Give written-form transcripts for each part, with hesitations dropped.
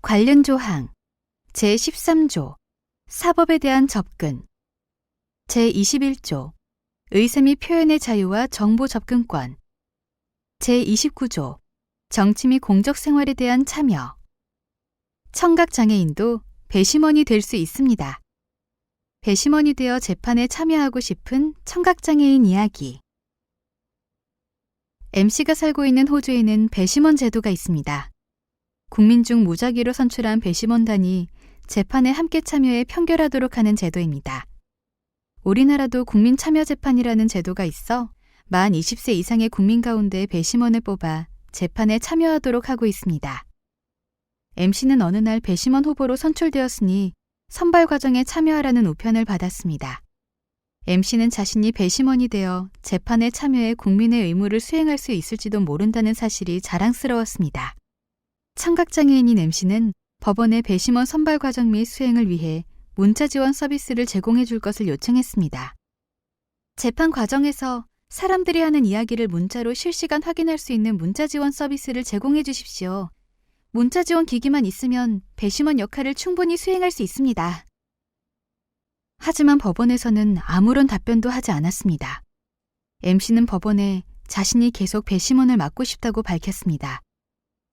관련 조항 제13조 사법에 대한 접근 제21조 의사 및 표현의 자유와 정보 접근권 제29조 정치 및 공적 생활에 대한 참여 청각장애인도 배심원이 될 수 있습니다. 배심원이 되어 재판에 참여하고 싶은 청각장애인 이야기 MC가 살고 있는 호주에는 배심원 제도가 있습니다. 국민 중 무작위로 선출한 배심원단이 재판에 함께 참여해 평결하도록 하는 제도입니다. 우리나라도 국민참여재판이라는 제도가 있어 만 20세 이상의 국민 가운데 배심원을 뽑아 재판에 참여하도록 하고 있습니다. MC는 어느 날 배심원 후보로 선출되었으니 선발 과정에 참여하라는 우편을 받았습니다. MC는 자신이 배심원이 되어 재판에 참여해 국민의 의무를 수행할 수 있을지도 모른다는 사실이 자랑스러웠습니다. 청각장애인인 MC는 법원에 배심원 선발 과정 및 수행을 위해 문자 지원 서비스를 제공해 줄 것을 요청했습니다. 재판 과정에서 사람들이 하는 이야기를 문자로 실시간 확인할 수 있는 문자 지원 서비스를 제공해 주십시오. 문자 지원 기기만 있으면 배심원 역할을 충분히 수행할 수 있습니다. 하지만 법원에서는 아무런 답변도 하지 않았습니다. MC는 법원에 자신이 계속 배심원을 맡고 싶다고 밝혔습니다.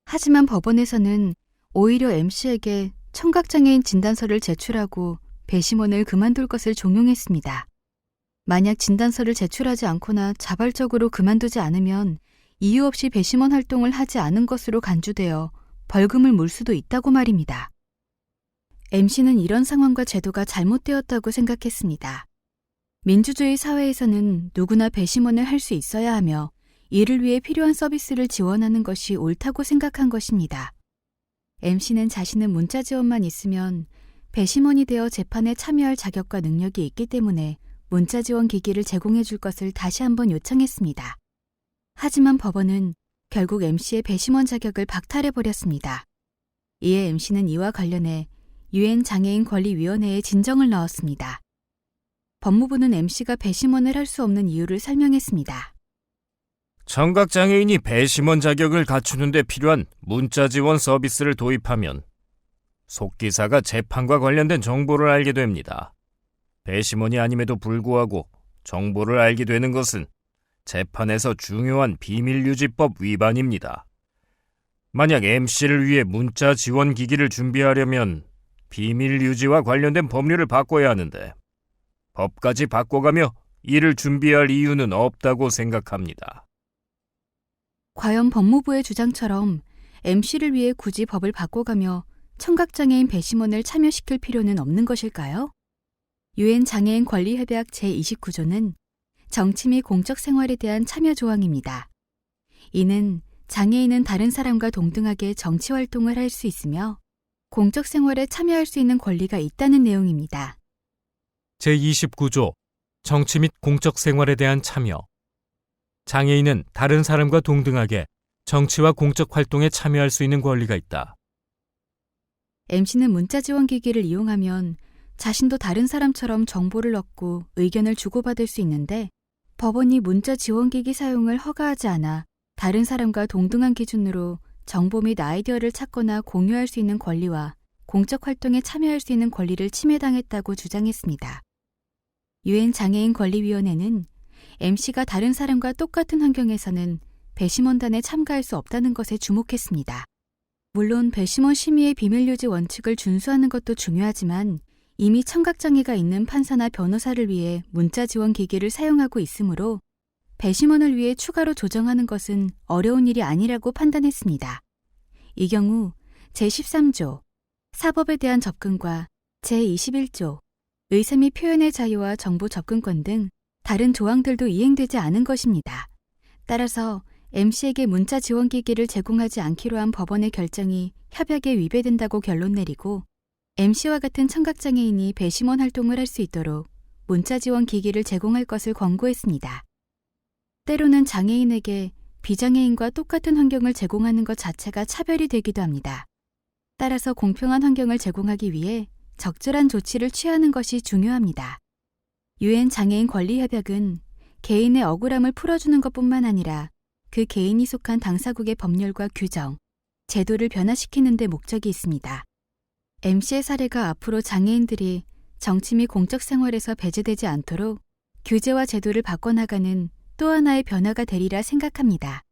하지만 법원에서는 오히려 MC에게 청각장애인 진단서를 제출하고 배심원을 그만둘 것을 종용했습니다. 만약 진단서를 제출하지 않거나 자발적으로 그만두지 않으면 이유 없이 배심원 활동을 하지 않은 것으로 간주되어 벌금을 물 수도 있다고 말입니다. MC는 이런 상황과 제도가 잘못되었다고 생각했습니다. 민주주의 사회에서는 누구나 배심원을 할 수 있어야 하며 이를 위해 필요한 서비스를 지원하는 것이 옳다고 생각한 것입니다. MC는 자신은 문자 지원만 있으면 배심원이 되어 재판에 참여할 자격과 능력이 있기 때문에 문자 지원 기기를 제공해 줄 것을 다시 한번 요청했습니다. 하지만 법원은 결국 MC의 배심원 자격을 박탈해버렸습니다. 이에 MC는 이와 관련해 유엔 장애인 권리위원회에 진정을 넣었습니다. 법무부는 MC가 배심원을 할 수 없는 이유를 설명했습니다. 청각장애인이 배심원 자격을 갖추는 데 필요한 문자 지원 서비스를 도입하면 속기사가 재판과 관련된 정보를 알게 됩니다. 배심원이 아님에도 불구하고 정보를 알게 되는 것은 재판에서 중요한 비밀유지법 위반입니다. 만약 MC를 위해 문자 지원 기기를 준비하려면 비밀유지와 관련된 법률을 바꿔야 하는데 법까지 바꿔가며 이를 준비할 이유는 없다고 생각합니다. 과연 법무부의 주장처럼 MC를 위해 굳이 법을 바꿔가며 청각장애인 배심원을 참여시킬 필요는 없는 것일까요? 유엔 장애인 권리협약 제29조는 정치 및 공적 생활에 대한 참여 조항입니다. 이는 장애인은 다른 사람과 동등하게 정치 활동을 할 수 있으며 공적 생활에 참여할 수 있는 권리가 있다는 내용입니다. 제29조 정치 및 공적 생활에 대한 참여. 장애인은 다른 사람과 동등하게 정치와 공적 활동에 참여할 수 있는 권리가 있다. MC는 문자 지원 기기를 이용하면 자신도 다른 사람처럼 정보를 얻고 의견을 주고받을 수 있는데 법원이 문자 지원 기기 사용을 허가하지 않아 다른 사람과 동등한 기준으로 정보 및 아이디어를 찾거나 공유할 수 있는 권리와 공적 활동에 참여할 수 있는 권리를 침해당했다고 주장했습니다. 유엔 장애인 권리위원회는 MC가 다른 사람과 똑같은 환경에서는 배심원단에 참가할 수 없다는 것에 주목했습니다. 물론 배심원 심의의 비밀유지 원칙을 준수하는 것도 중요하지만 이미 청각장애가 있는 판사나 변호사를 위해 문자 지원 기기를 사용하고 있으므로 배심원을 위해 추가로 조정하는 것은 어려운 일이 아니라고 판단했습니다. 이 경우 제13조 사법에 대한 접근과 제21조 의사 및 표현의 자유와 정보 접근권 등 다른 조항들도 이행되지 않은 것입니다. 따라서 MC에게 문자 지원 기기를 제공하지 않기로 한 법원의 결정이 협약에 위배된다고 결론 내리고 MC와 같은 청각장애인이 배심원 활동을 할 수 있도록 문자 지원 기기를 제공할 것을 권고했습니다. 때로는 장애인에게 비장애인과 똑같은 환경을 제공하는 것 자체가 차별이 되기도 합니다. 따라서 공평한 환경을 제공하기 위해 적절한 조치를 취하는 것이 중요합니다. 유엔 장애인 권리협약은 개인의 억울함을 풀어주는 것뿐만 아니라 그 개인이 속한 당사국의 법률과 규정, 제도를 변화시키는 데 목적이 있습니다. MC의 사례가 앞으로 장애인들이 정치 및 공적 생활에서 배제되지 않도록 규제와 제도를 바꿔나가는 또 하나의 변화가 되리라 생각합니다.